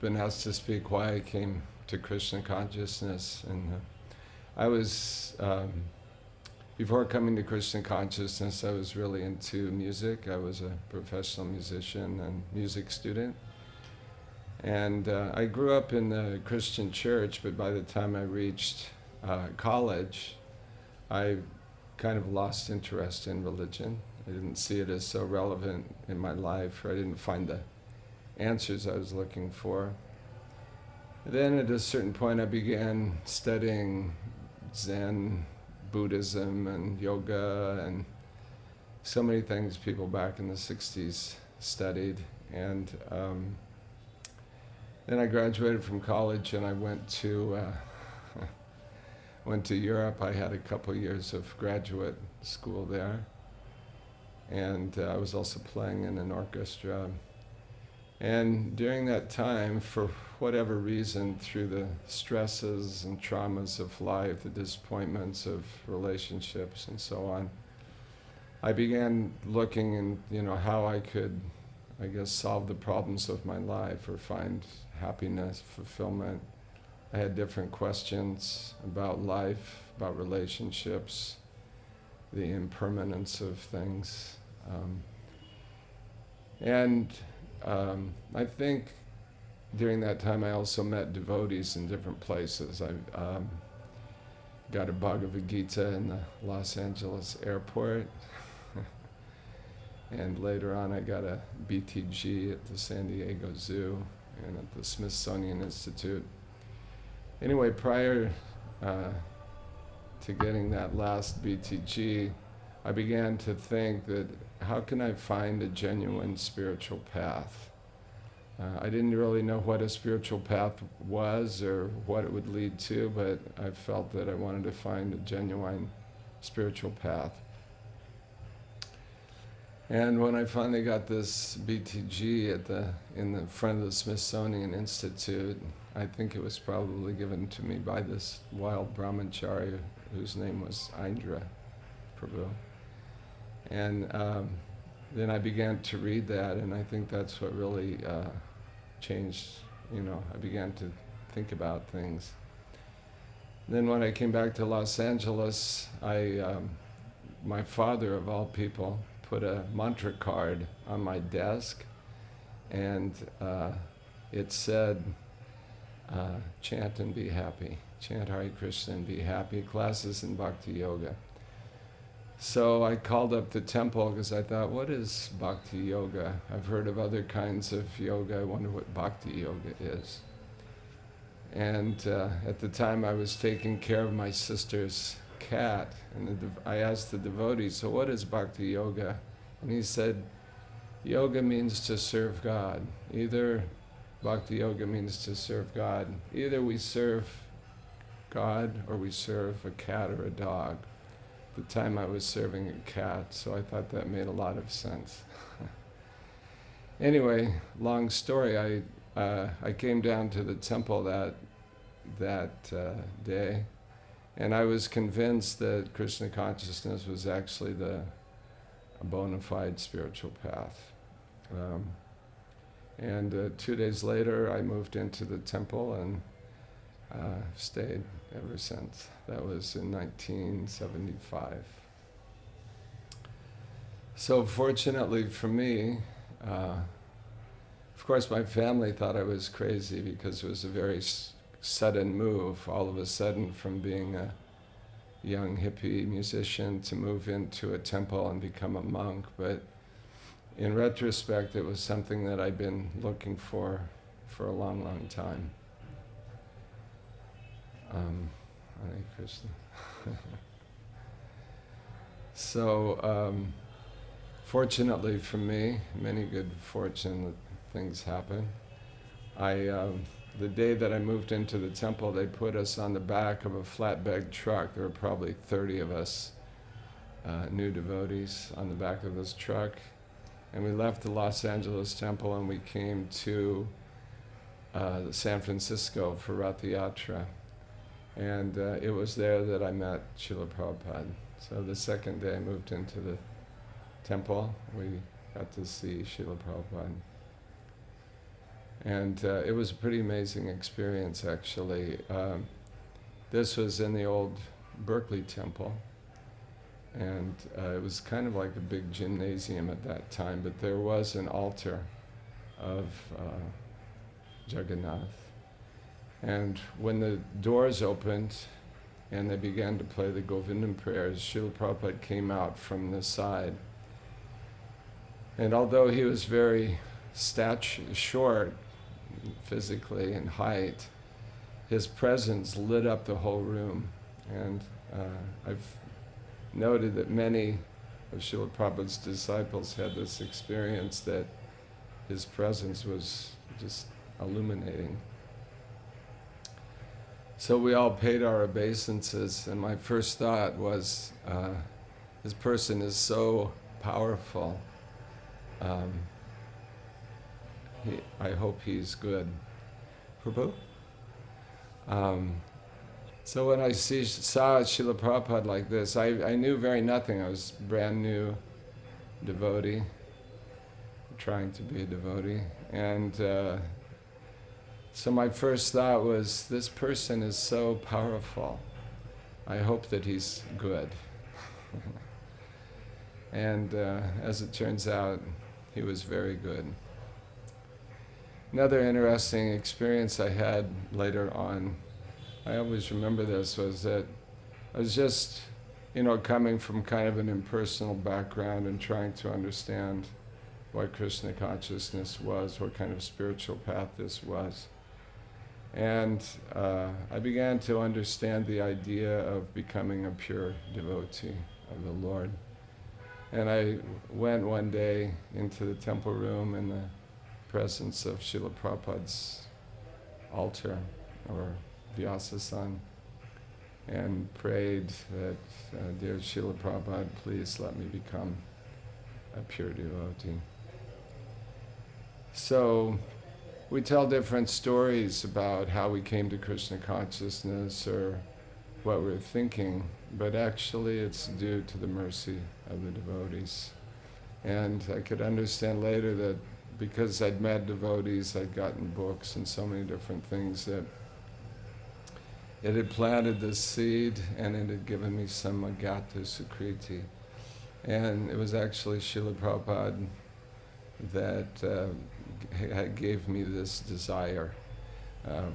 Been asked to speak why I came to Krishna consciousness, and I was before coming to Krishna consciousness, I was really into music. I was a professional musician and music student, and I grew up in the Christian church. But by the time I reached college, I kind of lost interest in religion. I didn't see it as so relevant in my life, or I didn't find the answers I was looking for. Then at a certain point I began studying Zen, Buddhism, and yoga, and so many things people back in the 60s studied. And then I graduated from college and I went to Europe. I had a couple years of graduate school there, and I was also playing in an orchestra. And during that time, for whatever reason, through the stresses and traumas of life, the disappointments of relationships and so on, I began looking in, how I could, solve the problems of my life or find happiness, fulfillment. I had different questions about life, about relationships, the impermanence of things. I think during that time I also met devotees in different places. I got a Bhagavad Gita in the Los Angeles airport, and later on I got a BTG at the San Diego Zoo and at the Smithsonian Institute. Anyway, prior to getting that last BTG, I began to think that how can I find a genuine spiritual path? I didn't really know what a spiritual path was or what it would lead to, but I felt that I wanted to find a genuine spiritual path. And when I finally got this BTG in the front of the Smithsonian Institute, I think it was probably given to me by this wild brahmachari whose name was Indra, Prabhu. And then I began to read that, and I think that's what really changed, I began to think about things. Then when I came back to Los Angeles, my father, of all people, put a mantra card on my desk, and it said, chant and be happy. Chant Hare Krishna and be happy. Classes in Bhakti Yoga. So I called up the temple because I thought, what is Bhakti Yoga? I've heard of other kinds of yoga. I wonder what Bhakti Yoga is. And at the time I was taking care of my sister's cat, and I asked the devotee, so what is Bhakti Yoga? And he said, yoga means to serve God. Either Bhakti Yoga means to serve God. Either we serve God or we serve a cat or a dog. At the time I was serving a cat, so I thought that made a lot of sense. Anyway, long story, I came down to the temple that day, and I was convinced that Krishna consciousness was actually a bona fide spiritual path. 2 days later I moved into the temple and stayed ever since. That was in 1975. So fortunately for me, of course my family thought I was crazy because it was a very sudden move, all of a sudden, from being a young hippie musician to move into a temple and become a monk. But in retrospect, it was something that I'd been looking for a long, long time. Hare Krishna. So, fortunately for me, many good fortunate things happened. The day that I moved into the temple, they put us on the back of a flatbed truck. There were probably 30 of us, new devotees, on the back of this truck. And we left the Los Angeles temple and we came to San Francisco for Rath Yatra. And it was there that I met Srila Prabhupada. So the second day I moved into the temple, we got to see Srila Prabhupada. And it was a pretty amazing experience, actually. This was in the old Berkeley Temple, and it was kind of like a big gymnasium at that time, but there was an altar of Jagannath. And when the doors opened and they began to play the Govindam prayers, Srila Prabhupada came out from the side. And although he was very short physically in height, his presence lit up the whole room. And I've noted that many of Srila Prabhupada's disciples had this experience that his presence was just illuminating. So we all paid our obeisances, and my first thought was, this person is so powerful. I hope he's good. Prabhu? So when I saw Srila Prabhupada like this, I knew very nothing. I was a brand new devotee, trying to be a devotee. And so my first thought was, this person is so powerful. I hope that he's good. And as it turns out, he was very good. Another interesting experience I had later on, I always remember this, was that I was just, coming from kind of an impersonal background and trying to understand what Krishna consciousness was, what kind of spiritual path this was. And I began to understand the idea of becoming a pure devotee of the Lord. And I went one day into the temple room in the presence of Srila Prabhupada's altar, or Vyasa-san, and prayed that, dear Srila Prabhupada, please let me become a pure devotee. So we tell different stories about how we came to Krishna consciousness or what we're thinking, but actually it's due to the mercy of the devotees. And I could understand later that because I'd met devotees, I'd gotten books and so many different things, that it had planted this seed and it had given me some agata sukriti. And it was actually Srila Prabhupada that gave me this desire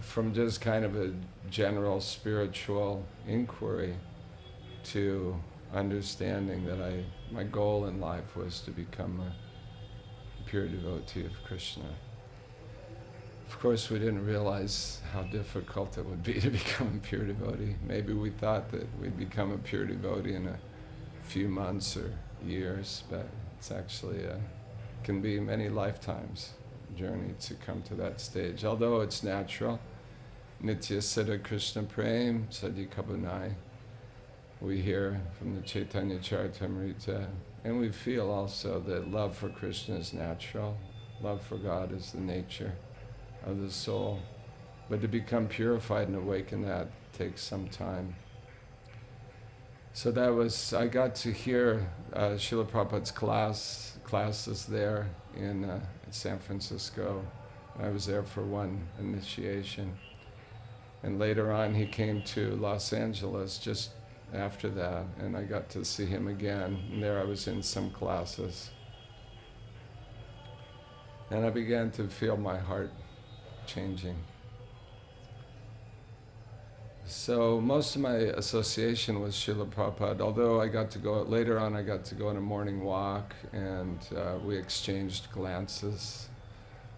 from just kind of a general spiritual inquiry to understanding that my goal in life was to become a pure devotee of Krishna. Of course, we didn't realize how difficult it would be to become a pure devotee. Maybe we thought that we'd become a pure devotee in a few months or years, but it's actually can be many lifetimes journey to come to that stage. Although it's natural, Nitya Siddha Krishna Prem Sadi Kabunai, we hear from the Chaitanya Charitamrita, and we feel also that love for Krishna is natural, love for God is the nature of the soul. But to become purified and awaken that takes some time. So that was, I got to hear Srila Prabhupada's classes there in San Francisco. I was there for one initiation. And later on he came to Los Angeles just after that, and I got to see him again. And there I was in some classes. And I began to feel my heart changing. So most of my association with Srila Prabhupada, although I got to go, later on I got to go on a morning walk, and we exchanged glances.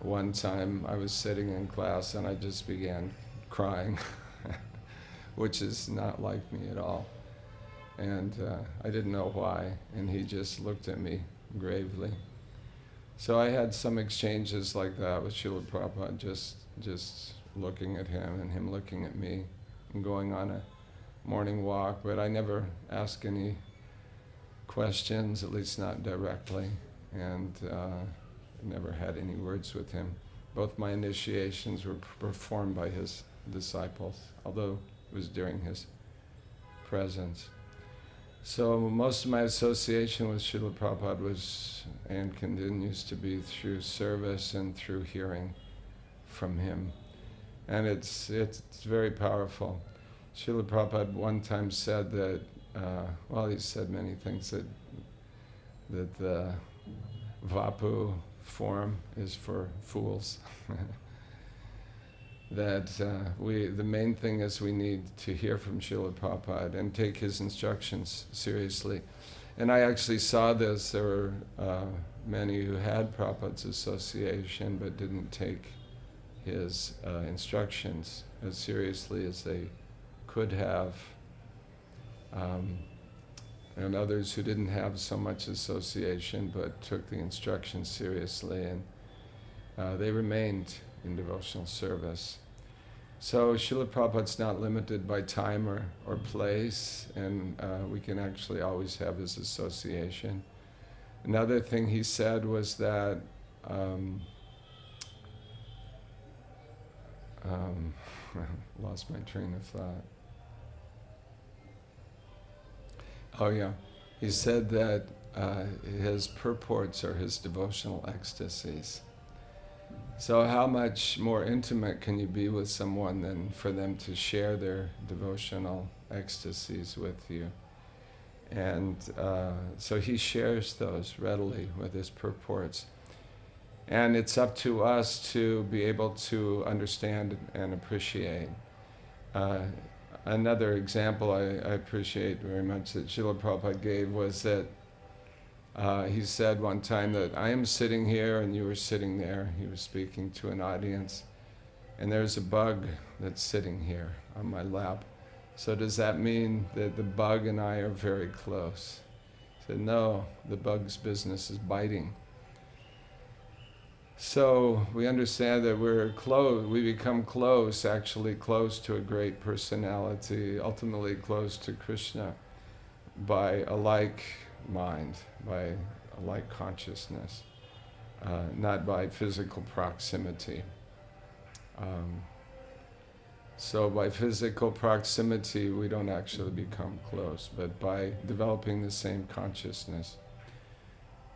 One time I was sitting in class and I just began crying, which is not like me at all. And I didn't know why, and he just looked at me gravely. So I had some exchanges like that with Srila Prabhupada, just looking at him and him looking at me, and going on a morning walk, but I never asked any questions, at least not directly, and never had any words with him. Both my initiations were performed by his disciples, although it was during his presence. So most of my association with Srila Prabhupada was, and continues to be, through service and through hearing from him. And it's very powerful. Srila Prabhupada one time said that, he said many things, that the Vapu form is for fools. That the main thing is we need to hear from Srila Prabhupada and take his instructions seriously. And I actually saw this. There were many who had Prabhupada's association but didn't take his instructions as seriously as they could have. And others who didn't have so much association but took the instructions seriously, and they remained in devotional service. So Srila Prabhupada's not limited by time or place, and we can actually always have his association. Another thing he said was that lost my train of thought. Oh yeah, he said that his purports are his devotional ecstasies. So how much more intimate can you be with someone than for them to share their devotional ecstasies with you? And so he shares those readily with his purports. And it's up to us to be able to understand and appreciate. Another example I appreciate very much that Srila Prabhupada gave was that he said one time that I am sitting here and you were sitting there. He was speaking to an audience, and there's a bug that's sitting here on my lap. So does that mean that the bug and I are very close? He said, no, the bug's business is biting. So we understand that we're close, we become close, actually close to a great personality, ultimately close to Krishna by a like mind, by a like consciousness, not by physical proximity. So by physical proximity we don't actually become close, but by developing the same consciousness.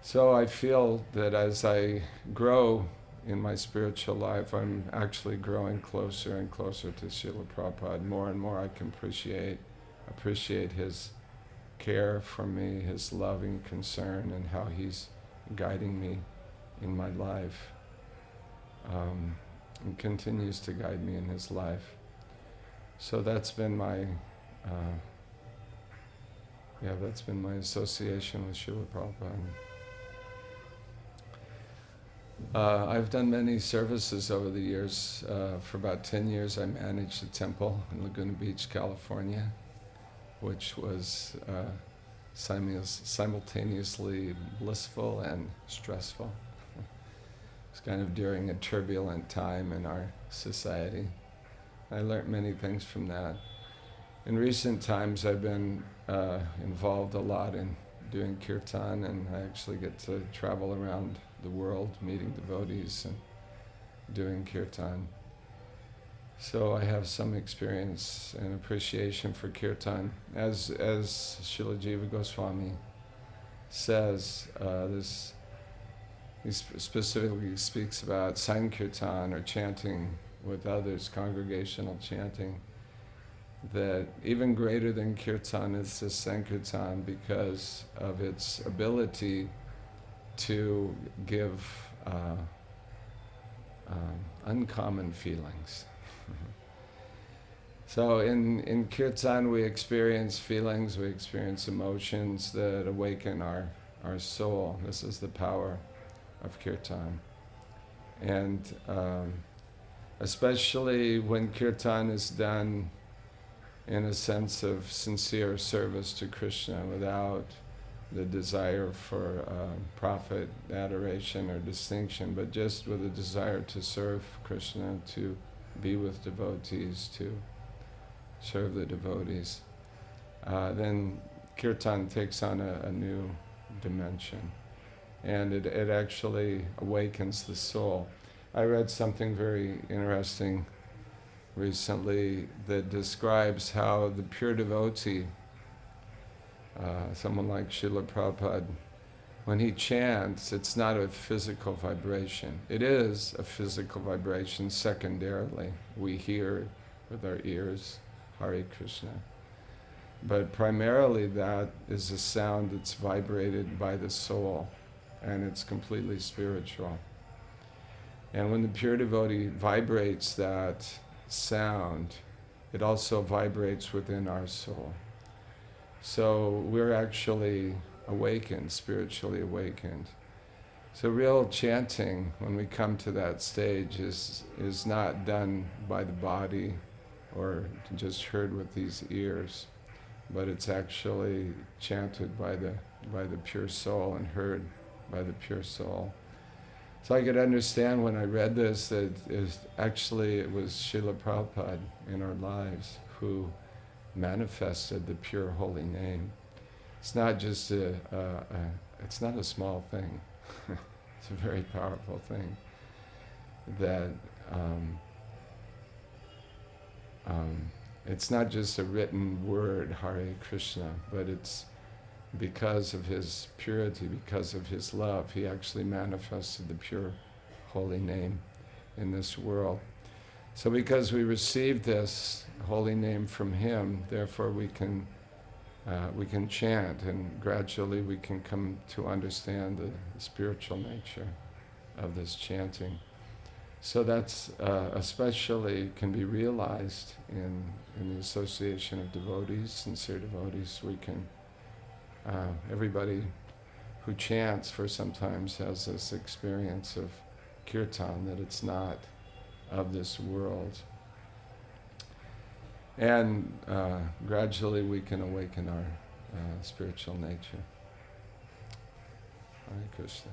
So I feel that as I grow in my spiritual life, I'm actually growing closer and closer to Srila Prabhupada. More and more I can appreciate his care for me, his loving concern, and how he's guiding me in my life. And continues to guide me in his life. So that's been my association with Srila Prabhupada. I've done many services over the years. For about 10 years I managed a temple in Laguna Beach, California, which was simultaneously blissful and stressful. It was kind of during a turbulent time in our society. I learned many things from that. In recent times I've been involved a lot in doing Kirtan, and I actually get to travel around the world meeting devotees and doing Kirtan. So I have some experience and appreciation for Kirtan. As Srila Jiva Goswami says, he specifically speaks about Sankirtan, or chanting with others, congregational chanting, that even greater than Kirtan is the Sankirtan because of its ability to give uncommon feelings. So in Kirtan we experience feelings, we experience emotions that awaken our soul. This is the power of Kirtan. And especially when Kirtan is done in a sense of sincere service to Krishna without the desire for profit, adoration, or distinction, but just with a desire to serve Krishna, to be with devotees, to serve the devotees, then Kirtan takes on a new dimension, and it actually awakens the soul. I read something very interesting recently that describes how the pure devotee, someone like Srila Prabhupada, when he chants, it's not a physical vibration. It is a physical vibration secondarily. We hear with our ears, Hare Krishna. But primarily that is a sound that's vibrated by the soul, and it's completely spiritual. And when the pure devotee vibrates that sound, it also vibrates within our soul. So we're actually awakened, spiritually awakened. So real chanting, when we come to that stage, is not done by the body or just heard with these ears, but it's actually chanted by the pure soul and heard by the pure soul. So I could understand when I read this that it was Srila Prabhupada in our lives who manifested the pure holy name. It's not just it's not a small thing. It's a very powerful thing that it's not just a written word, Hare Krishna, but it's because of his purity, because of his love, he actually manifested the pure holy name in this world. So because we received this holy name from him, therefore we can chant, and gradually we can come to understand the spiritual nature of this chanting. So that's especially can be realized in the association of devotees, sincere devotees. We can, everybody who chants for sometimes has this experience of Kirtan, that it's not of this world. And gradually we can awaken our spiritual nature. Hare Krishna.